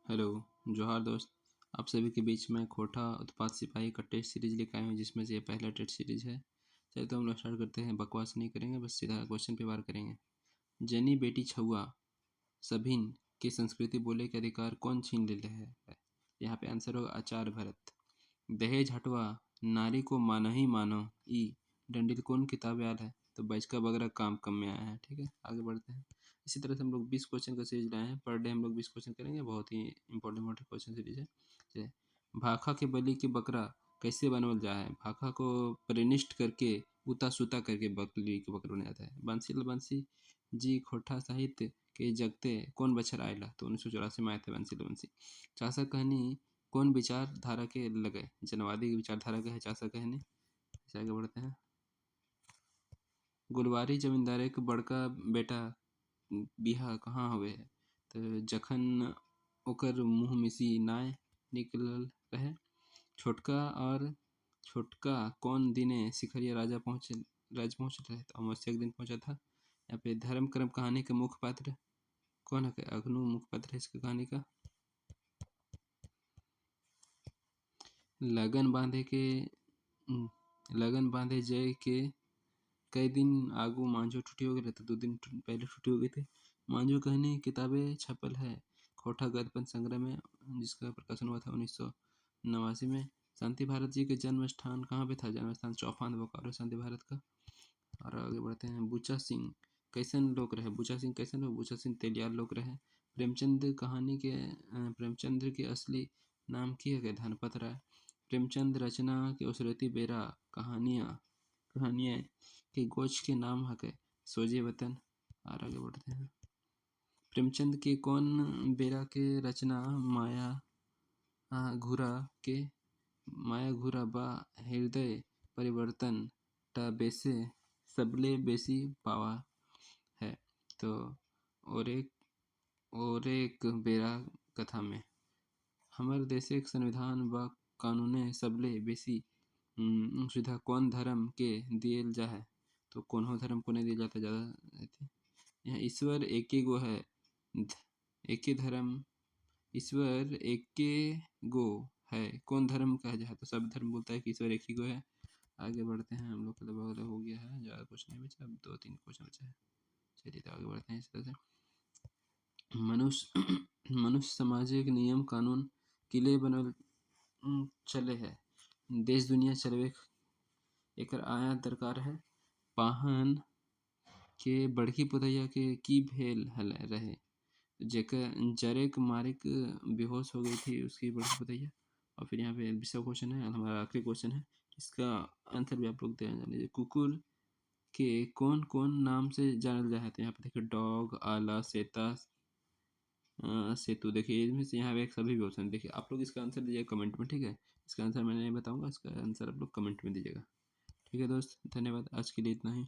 Hello. जोहार दोस्त। आप सभी के बीच में खोटा उत्पाद सिपाही का टेस्ट सीरीज लेकर आए हूँ, जिसमें से ये पहला टेस्ट सीरीज है। चलिए तो हम लोग स्टार्ट करते हैं। बकवास नहीं करेंगे, बस सीधा क्वेश्चन पे वार करेंगे। जनी बेटी छुआ सभिन की संस्कृति बोले के अधिकार कौन छीन ले है। यहाँ पे आंसर होगा आचार्य भरत। दहेज हटवा नारी को मानो ही मानो ई डंडिल कौन किताब याद है। तो बचका बगरा काम कम में आया है। ठीक है, आगे बढ़ते हैं। इसी तरह से हम लोग 20 क्वेश्चन का सीरीज लाए हैं। पर डे हम लोग 20 क्वेश्चन करेंगे। बहुत ही इंपॉर्टेंट क्वेश्चन सीरीज है। चलिए, भाखा के बलि के बकरा कैसे बनवल जाए है। भाखा को परिनिष्ट करके उता सुता करके बकरी के बकरा बनाया जाता है। बंसी बंसी जी खोठा साहित्य के जगते कौन बछर आयला। तो 1984 में आए थे बंसी बंसी। चासा कहनी कौन विचारधारा के लगे। जनवादी की विचारधारा के है चासा कहनी। आगे बढ़ते हैं। गुलवारी जमींदार एक बड़का बेटा बिहा कहाँ हुए है। तो जखन ओकर मुँह मिसी नाय निकलल रहे। छोटका कौन दिने सिखरिया राज पहुँचे रहे। तो अमावस्या के दिन पहुँचा था। यहाँ पे धर्म कर्म कहानी का मुख्य पात्र कौन है। अग्नु मुख्य पात्र है इसकी कहानी का। लगन बांधे जय के कई दिन आगू मांझो छुट्टी हो गई रहती। 2 दिन पहले छुट्टी हो गई थी। मांझो कहनी किताबें छपल है खोटा गद्यपन संग्रह में, जिसका प्रकाशन हुआ था 1989 में। शांति भारत जी के जन्म स्थान कहाँ पे था। जन्म स्थान चौफान बोकारो शांति भारत का। और आगे बढ़ते हैं। बुचा सिंह कैसन लोग रहे। बुचा सिंह कैसन लोग। बुचा सिंह तेलियार लोग रहे। प्रेमचंद के असली नाम की है धनपत राय। प्रेमचंद रचना के उसरती बेरा कहानियाँ के गोच के नाम हके सोजे वतन। और आगे बढ़ते हैं। प्रेमचंद के कौन बेरा के रचना माया घुरा बा हृदय परिवर्तन टा बेसे सबले बेसी पावा है। तो और एक बेरा कथा में हमारे देश एक संविधान व कानूने सबले बेसी सुविधा कौन धर्म के दियल जा है। तो कौन धर्म को नहीं दिया जाता ज़्यादा। यहाँ ईश्वर एके गो है। एके धर्म ईश्वर एके गो है कौन धर्म कहा जाए। तो सब धर्म बोलता है कि ईश्वर एक ही गो है। आगे बढ़ते हैं। हम लोग का लगभग हो गया है, ज़्यादा कुछ नहीं बचा, अब 2-3 क्वेश्चन बचा है। चलिए तो आगे बढ़ते हैं। इस तरह से मनुष्य सामाजिक नियम कानून किले बनल चले है। देश दुनिया चलवे एकर आया दरकार है। पाहन के बड़की पुतैया के की भेल रहे जेकर जरेक मारिक बेहोश हो गई थी उसकी बड़की पुतैया। और फिर यहाँ पे 20वां क्वेश्चन है, हमारा आखिरी क्वेश्चन है। इसका आंसर भी आप लोग जान लीजिए। कुकुर के कौन कौन नाम से जानल जाए। तो यहाँ पे देखिए डॉग, आला, सेता, सेतु। देखिए इनमें से यहाँ पे एक सभी भी ऑप्शन देखिए। आप लोग इसका आंसर दीजिएगा कमेंट में। ठीक है, इसका आंसर मैं नहीं बताऊंगा, इसका आंसर आप लोग कमेंट में दीजिएगा। ठीक है दोस्त, धन्यवाद। आज के लिए इतना ही।